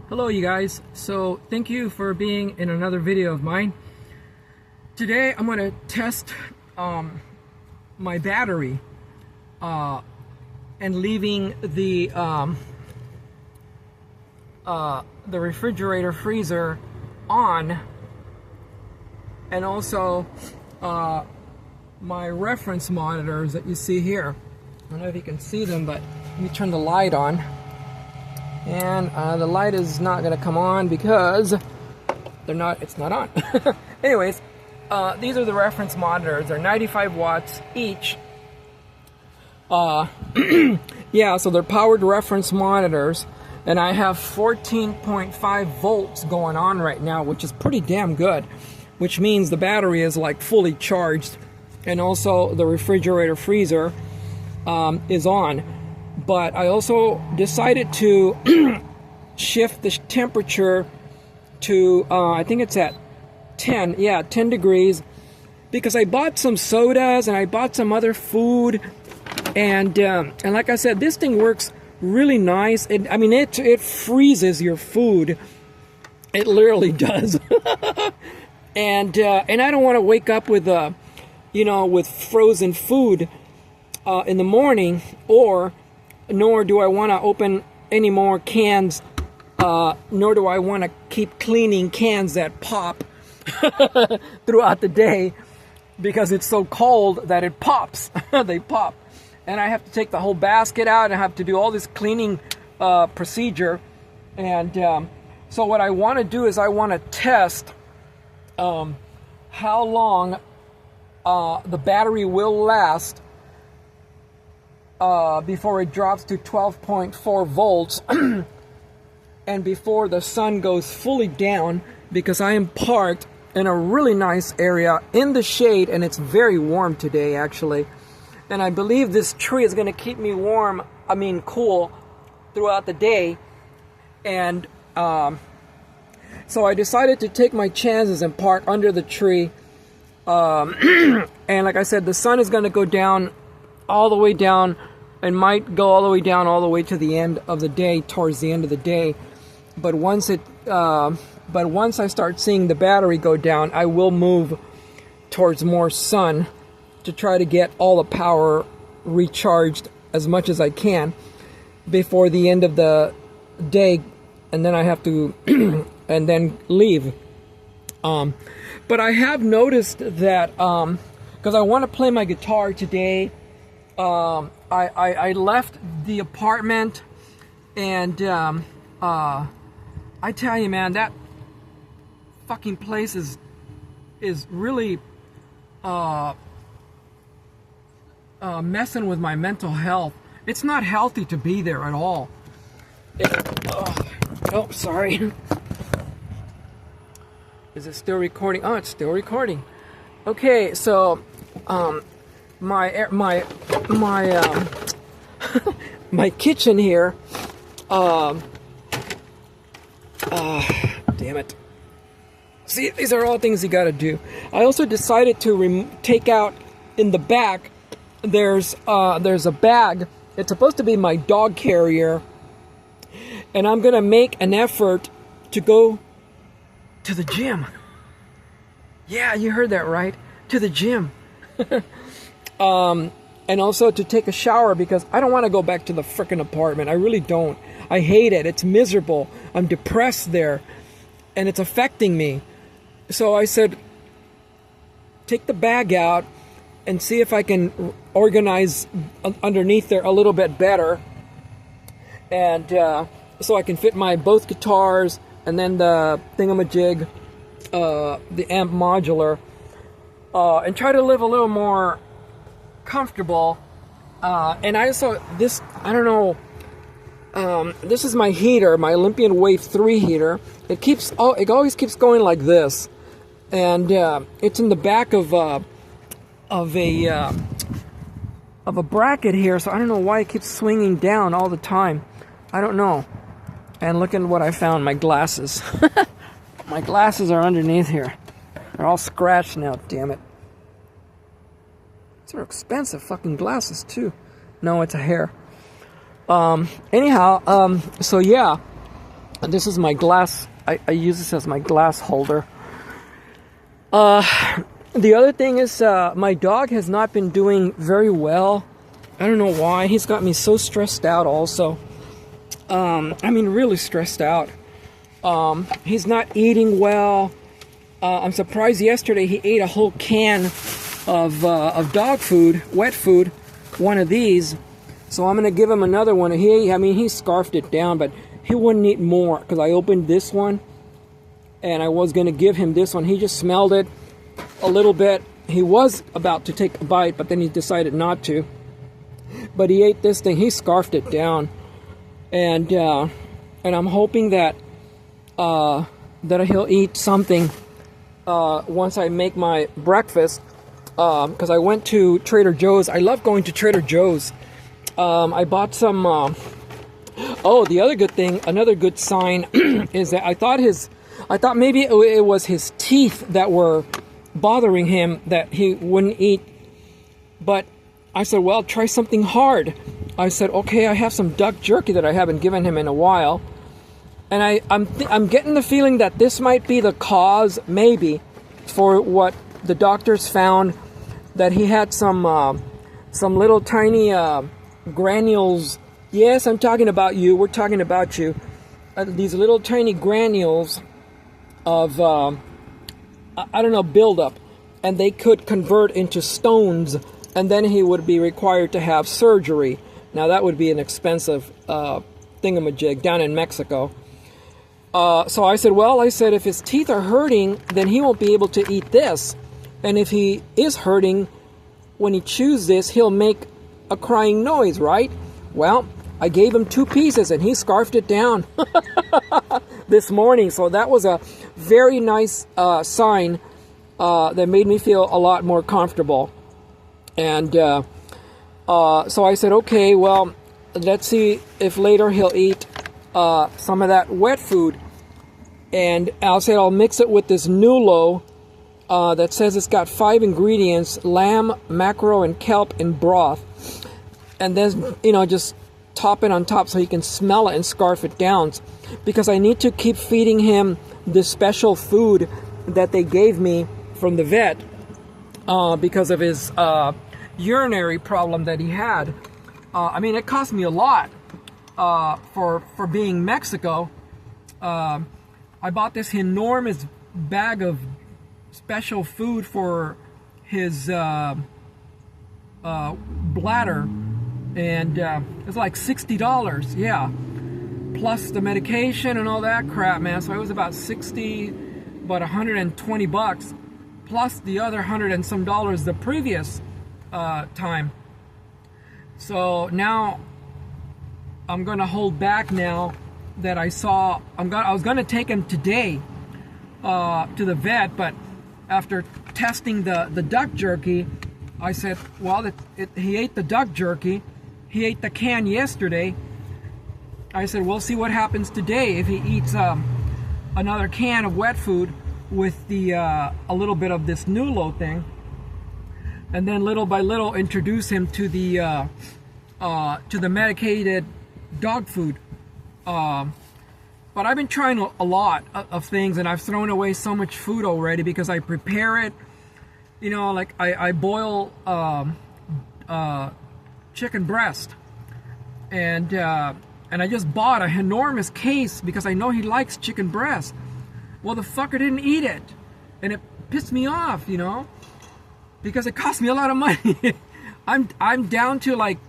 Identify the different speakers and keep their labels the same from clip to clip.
Speaker 1: Hello you guys, so thank you for being in another video of mine. Today I'm going to test my battery and leaving the refrigerator freezer on, and also my reference monitors that you see here. I don't know if you can see them, but let me turn the light on. And the light is not going to come on because it's not on. Anyways, these are the reference monitors. They're 95 watts each. Yeah, so they're powered reference monitors. And I have 14.5 volts going on right now, which is pretty damn good. Which means the battery is like fully charged. And also the refrigerator freezer is on. But I also decided to shift the temperature to, I think it's at 10 degrees, because I bought some sodas and I bought some other food, and like I said, this thing works really nice. It freezes your food. It literally does. and I don't want to wake up with with frozen food in the morning, nor do I want to open any more cans, nor do I want to keep cleaning cans that pop throughout the day, because it's so cold that it pops. They pop. And I have to take the whole basket out and I have to do all this cleaning procedure. And so what I want to do is I want to test how long the battery will last before it drops to 12.4 volts and before the sun goes fully down, because I am parked in a really nice area in the shade, and it's very warm today actually, and I believe this tree is going to keep me cool throughout the day. And so I decided to take my chances and park under the tree, and like I said, the sun is going to go down all the way down, and might go all the way down all the way to the end of the day, towards the end of the day. But once I start seeing the battery go down, I will move towards more sun to try to get all the power recharged as much as I can before the end of the day, and then I have to and then leave. But I have noticed that because I want to play my guitar today. I left the apartment, and I tell you, man, that fucking place is really messing with my mental health. It's not healthy to be there at all. Oh, sorry. Is it still recording? Oh, it's still recording. Okay, so my kitchen here, damn it. See, these are all things you gotta do. I also decided to take out in the back, there's a bag. It's supposed to be my dog carrier, and I'm gonna make an effort to go to the gym. Yeah, you heard that right, to the gym. And also to take a shower, because I don't want to go back to the frickin' apartment. I really don't. I hate it. It's miserable. I'm depressed there, and it's affecting me. So I said, take the bag out and see if I can organize underneath there a little bit better, and so I can fit my both guitars and then the thingamajig, the amp modular, and try to live a little more comfortable. And I also, this is my heater, my Olympian Wave 3 heater. It always keeps going like this, and it's in the back of a bracket here, so I don't know why it keeps swinging down all the time. I don't know. And look at what I found, my glasses. My glasses are underneath here. They're all scratched now, damn it. These are expensive fucking glasses too. No, it's a hair. Anyhow, so yeah, And this is my glass. I use this as my glass holder. The other thing is my dog has not been doing very well. I don't know why. He's got me so stressed out also. I mean, really stressed out. He's not eating well. I'm surprised yesterday he ate a whole can of dog food, wet food, one of these. So I'm going to give him another one. He scarfed it down, but he wouldn't eat more because I opened this one and I was going to give him this one. He just smelled it a little bit. He was about to take a bite, but then he decided not to. But he ate this thing. He scarfed it down. And I'm hoping that he'll eat something once I make my breakfast. Because I went to Trader Joe's. I love going to Trader Joe's. I bought some. The other good thing, another good sign, is that I thought maybe it was his teeth that were bothering him that he wouldn't eat. But I said, well, try something hard. I said, okay, I have some duck jerky that I haven't given him in a while. And I'm getting the feeling that this might be the cause, maybe, for what the doctors found, that he had some little tiny granules. Yes, I'm talking about you. We're talking about you. These little tiny granules of, buildup. And they could convert into stones, and then he would be required to have surgery. Now, that would be an expensive thingamajig down in Mexico. So I said, if his teeth are hurting, then he won't be able to eat this. And if he is hurting, when he chews this, he'll make a crying noise, right? Well, I gave him 2 pieces, and he scarfed it down this morning. So that was a very nice sign that made me feel a lot more comfortable. And so I said, okay, well, let's see if later he'll eat some of that wet food. And I'll mix it with this Nulo that says it's got 5 ingredients: lamb, mackerel, and kelp in broth. And then, just top it on top so he can smell it and scarf it down. Because I need to keep feeding him this special food that they gave me from the vet because of his urinary problem that he had. It cost me a lot for being Mexico. I bought this enormous bag of special food for his bladder, and it's like $60, yeah, plus the medication and all that crap, man. So it was about about $120, plus the other $100 and some the previous time. So now I'm going to hold back now that I saw. I was going to take him today to the vet, but after testing the duck jerky, I said, well, he ate the duck jerky. He ate the can yesterday. I said, we'll see what happens today if he eats another can of wet food with a little bit of this Nulo thing. And then little by little introduce him to the medicated dog food. But I've been trying a lot of things, and I've thrown away so much food already because I prepare it. Like I boil chicken breast, and I just bought an enormous case because I know he likes chicken breast. Well, the fucker didn't eat it, and it pissed me off, because it cost me a lot of money. I'm down to like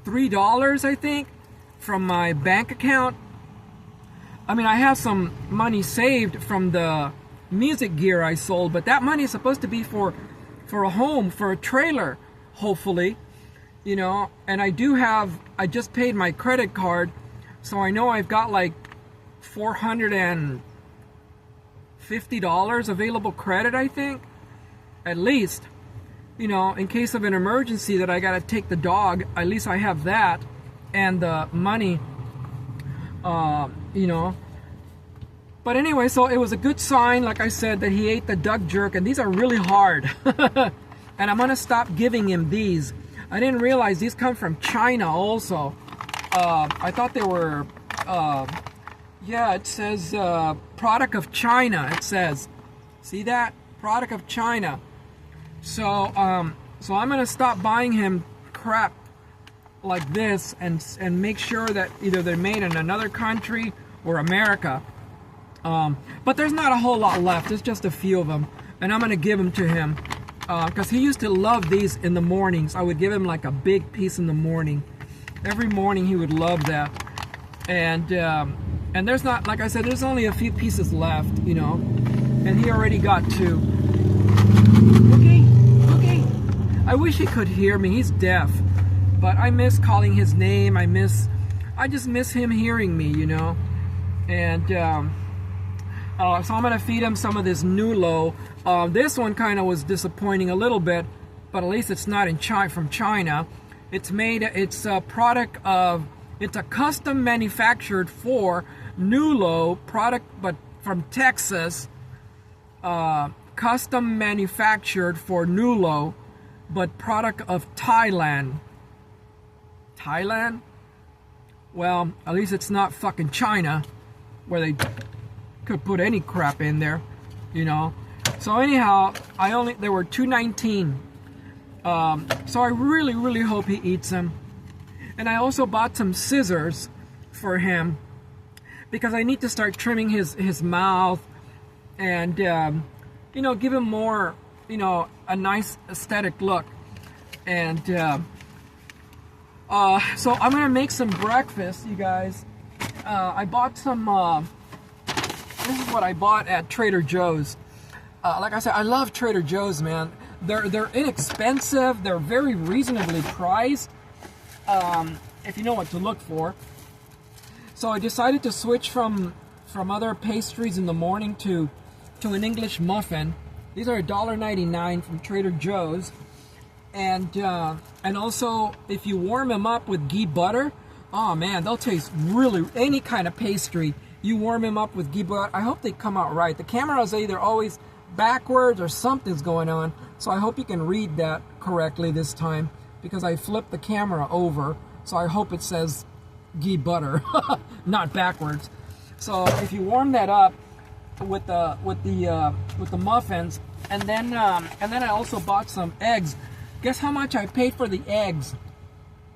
Speaker 1: $3, I think, from my bank account. I have some money saved from the music gear I sold, but that money is supposed to be for a home, for a trailer, hopefully, and I just paid my credit card, so I know I've got like $450 available credit, I think, at least, in case of an emergency that I gotta take the dog. At least I have that and the money, But anyway, so it was a good sign, like I said, that he ate the duck jerk, and these are really hard. And I'm going to stop giving him these. I didn't realize these come from China also. I thought they were Yeah, it says product of China. It says, see that? Product of China. So so I'm gonna stop buying him crap like this and make sure that either they're made in another country or America. But there's not a whole lot left. There's just a few of them, and I'm gonna give them to him because he used to love these in the mornings. I would give him like a big piece in the morning. Every morning he would love that, and there's not, like I said, there's only a few pieces left, you know, and he already got two. Okay, okay. I wish he could hear me. He's deaf, but I miss calling his name. I just miss him hearing me, you know, and. So I'm gonna feed him some of this Nulo. This one kind of was disappointing a little bit, but at least it's not from China. It's a product of, it's a custom manufactured for Nulo product, but from Texas. Custom manufactured for Nulo, but product of Thailand. Thailand? Well, at least it's not fucking China, where they could put any crap in there, you know. So anyhow, there were 219. So I really hope he eats them. And I also bought some scissors for him because I need to start trimming his mouth and you know, give him more, you know, a nice aesthetic look. And so I'm gonna make some breakfast, you guys. I bought some this is what I bought at Trader Joe's. Like I said, I love Trader Joe's, man. They're inexpensive. They're very reasonably priced, if you know what to look for. So I decided to switch from other pastries in the morning to an English muffin. These are $1.99 from Trader Joe's, and also if you warm them up with ghee butter, oh man, they'll taste really, any kind of pastry. You warm them up with ghee butter. I hope they come out right. The camera is either always backwards or something's going on, so I hope you can read that correctly this time because I flipped the camera over, so I hope it says ghee butter, not backwards. So if you warm that up with the muffins, and then I also bought some eggs. Guess how much I paid for the eggs?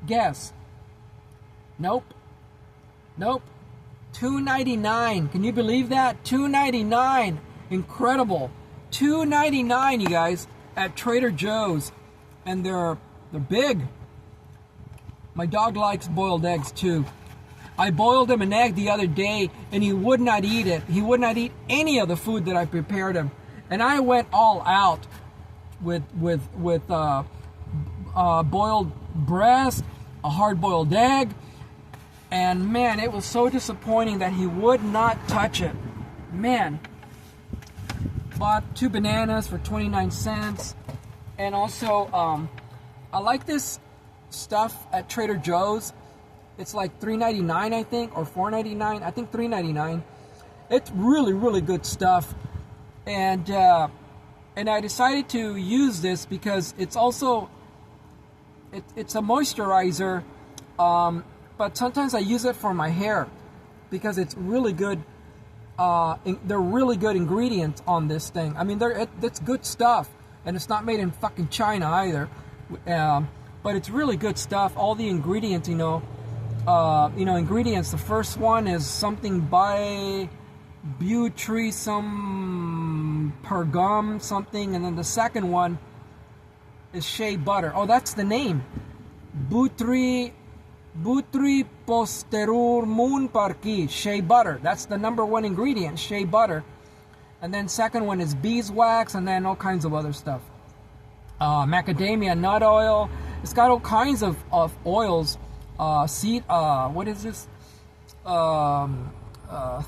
Speaker 1: Guess. Nope. $2.99. Can you believe that? $2.99. Incredible. $2.99, you guys, at Trader Joe's, and they're big. My dog likes boiled eggs too. I boiled him an egg the other day, and he would not eat it. He would not eat any of the food that I prepared him, and I went all out with boiled breast, a hard-boiled egg. And man, it was so disappointing that he would not touch it. Man. Bought 2 bananas for 29 cents. And also, I like this stuff at Trader Joe's. It's like $3.99, I think, or $4.99. I think $3.99. It's really good stuff. And I decided to use this because it's also, it's a moisturizer. But sometimes I use it for my hair because it's really good. They're really good ingredients on this thing. I mean, it's good stuff, and it's not made in fucking China either. But it's really good stuff. All the ingredients, ingredients. The first one is something by Butrisum pergum something, and then the second one is shea butter. Oh, that's the name. Butri posterur moon parki, shea butter. That's the number 1 ingredient, shea butter. And then second one is beeswax, and then all kinds of other stuff. Macadamia nut oil. It's got all kinds of oils. What is this?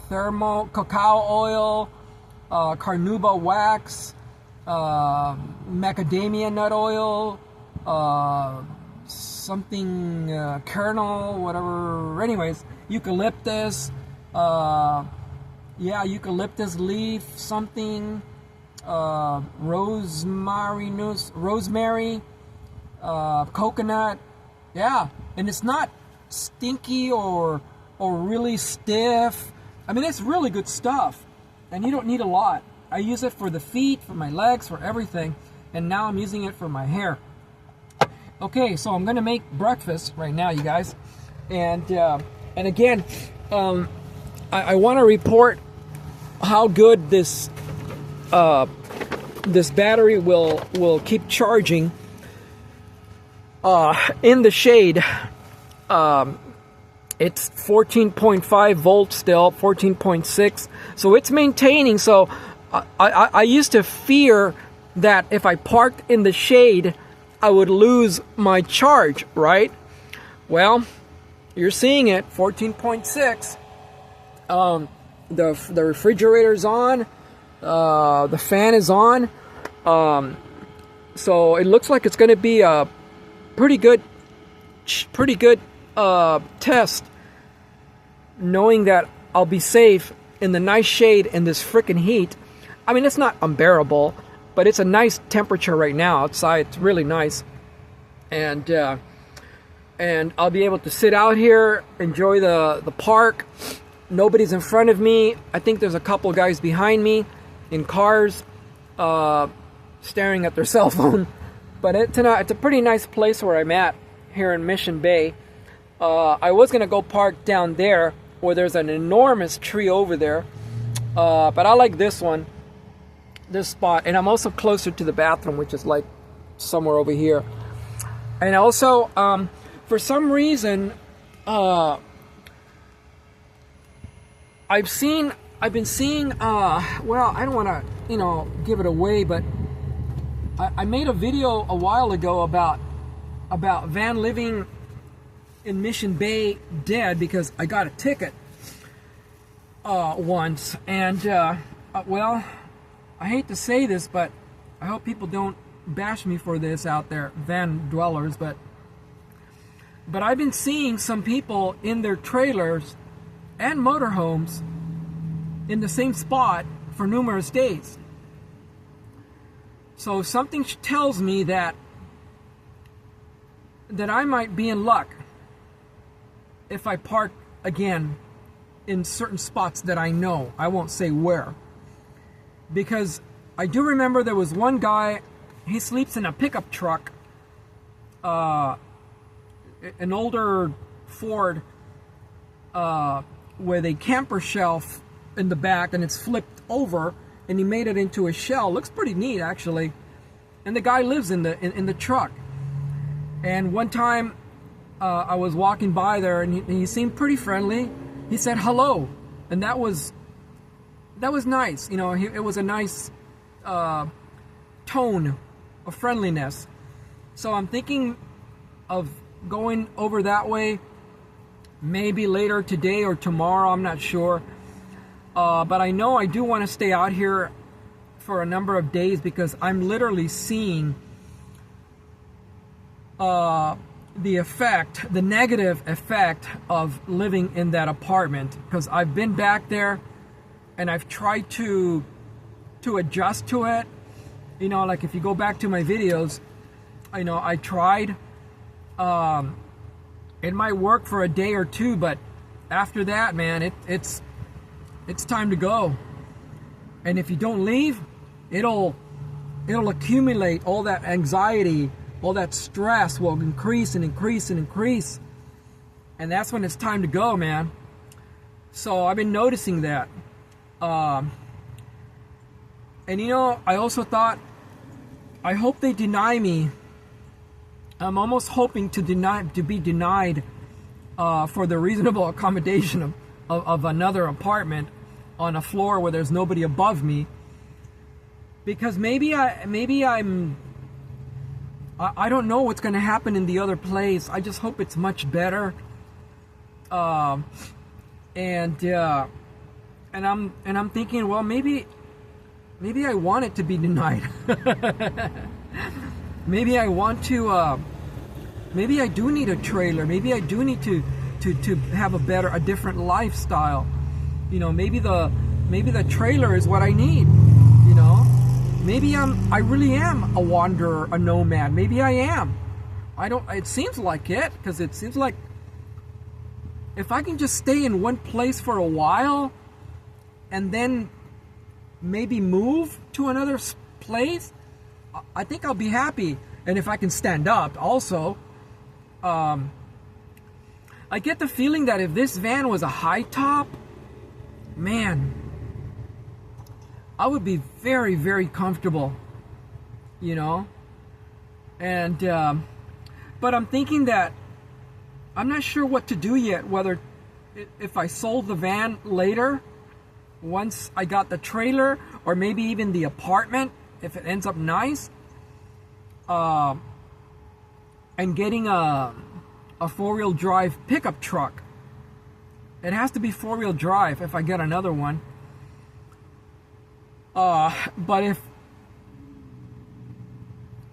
Speaker 1: Thermo cacao oil, carnauba wax, macadamia nut oil, something kernel, whatever. Anyways, eucalyptus, eucalyptus leaf, something, rosemary, coconut. Yeah, and it's not stinky or really stiff. I mean, it's really good stuff, and you don't need a lot. I use it for the feet, for my legs, for everything, and now I'm using it for my hair. Okay, so I'm gonna make breakfast right now, you guys, and again, I want to report how good this this battery will keep charging in the shade. It's 14.5 volts still, 14.6, so it's maintaining. So I used to fear that if I parked in the shade, I would lose my charge, right? Well, you're seeing it, 14.6. The refrigerator's on, the fan is on, so it looks like it's going to be a pretty good test, knowing that I'll be safe in the nice shade in this freaking heat. I mean, it's not unbearable, but it's a nice temperature right now outside. It's really nice, and I'll be able to sit out here, enjoy the park. Nobody's in front of me. I think there's a couple guys behind me in cars, staring at their cell phone. But it's a pretty nice place where I'm at here in Mission Bay. I was gonna go park down there where there's an enormous tree over there, but I like this one, this spot, and I'm also closer to the bathroom, which is like somewhere over here. And also, for some reason, I've been seeing, well, I don't want to, give it away, but I made a video a while ago about Van living in Mission Bay dead because I got a ticket once, and well, I hate to say this, but I hope people don't bash me for this out there, van dwellers, but I've been seeing some people in their trailers and motorhomes in the same spot for numerous days. So something tells me that I might be in luck if I park again in certain spots that I know. I won't say where, because I do remember there was one guy, he sleeps in a pickup truck, an older Ford, with a camper shelf in the back, and it's flipped over, and he made it into a shell. Looks pretty neat, actually. And the guy lives in the truck. And one time, I was walking by there, and he seemed pretty friendly. He said hello, and that was nice. It was a nice tone of friendliness. So I'm thinking of going over that way, maybe later today or tomorrow. I'm not sure. But I know I do want to stay out here for a number of days because I'm literally seeing the negative effect of living in that apartment, because I've been back there and I've tried to adjust to it. Like if you go back to my videos, I tried. It might work for a day or two, but after that, man, it's time to go. And if you don't leave, it'll accumulate. All that anxiety, all that stress will increase and increase and increase. And that's when it's time to go, man. So I've been noticing that. And I also thought, I hope they deny me. I'm almost hoping to be denied for the reasonable accommodation of another apartment on a floor where there's nobody above me, because maybe I don't know what's going to happen in the other place. I just hope it's much better. And I'm thinking, well, maybe I want it to be denied. Maybe I want to. Maybe I do need a trailer. Maybe I do need to have a different lifestyle. Maybe the trailer is what I need. Maybe I really am a wanderer, a nomad. Maybe I am. It seems like it, because it seems like if I can just stay in one place for a while, and then maybe move to another place, I think I'll be happy. And if I can stand up also, I get the feeling that if this van was a high top, man, I would be very, very comfortable, you know. And but I'm thinking that I'm not sure what to do yet, whether if I sold the van later, once I got the trailer, or maybe even the apartment, if it ends up nice, and getting a four-wheel drive pickup truck. It has to be four-wheel drive if I get another one. But if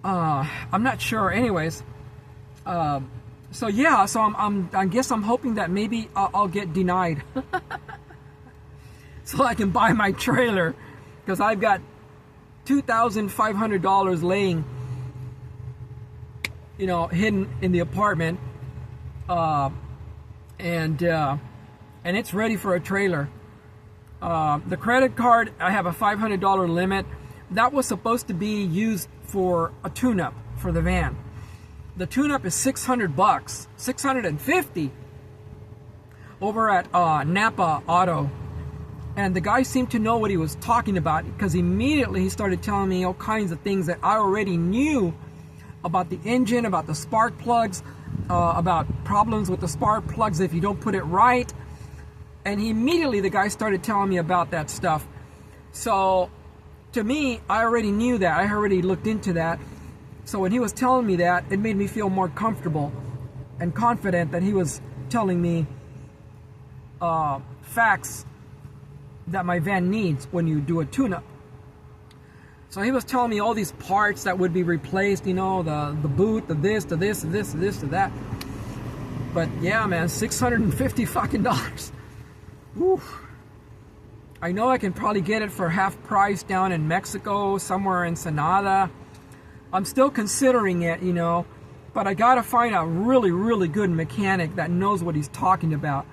Speaker 1: I'm not sure. Anyways, so yeah, so I guess I'm hoping that maybe I'll get denied, so I can buy my trailer, because I've got $2,500 laying, you know, hidden in the apartment, and it's ready for a trailer. The credit card, I have a $500 limit. That was supposed to be used for a tune-up for the van. The tune-up is $600, $650 over at Napa Auto. And the guy seemed to know what he was talking about, because immediately he started telling me all kinds of things that I already knew about the engine, about the spark plugs, about problems with the spark plugs if you don't put it right. And immediately the guy started telling me about that stuff. So to me, I already knew that. I already looked into that. So when he was telling me that, it made me feel more comfortable and confident that he was telling me facts that my van needs when you do a tune-up. So he was telling me all these parts that would be replaced, you know, the boot, the this, the this, the this, the this, the that. But yeah, man, $650 fucking dollars. Oof. I know I can probably get it for half price down in Mexico, somewhere in Ensenada. I'm still considering it, you know, but I gotta find a really, really good mechanic that knows what he's talking about,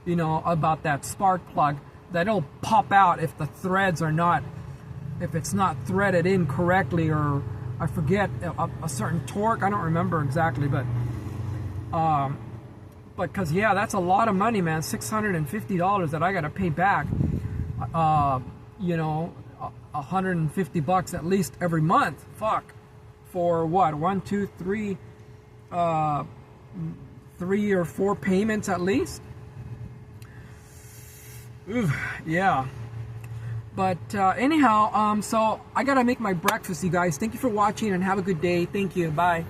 Speaker 1: you know, about that spark plug, that it'll pop out if the threads are not, if it's not threaded in correctly, or I forget a certain torque. I don't remember exactly, but because yeah, that's a lot of money, man. $650 that I gotta pay back. You know, $150 at least every month. Fuck, for what? 1, 2, 3, 3 or 4 payments at least. Ooh, yeah. But anyhow, so I gotta make my breakfast, you guys. Thank you for watching and have a good day. Thank you. Bye.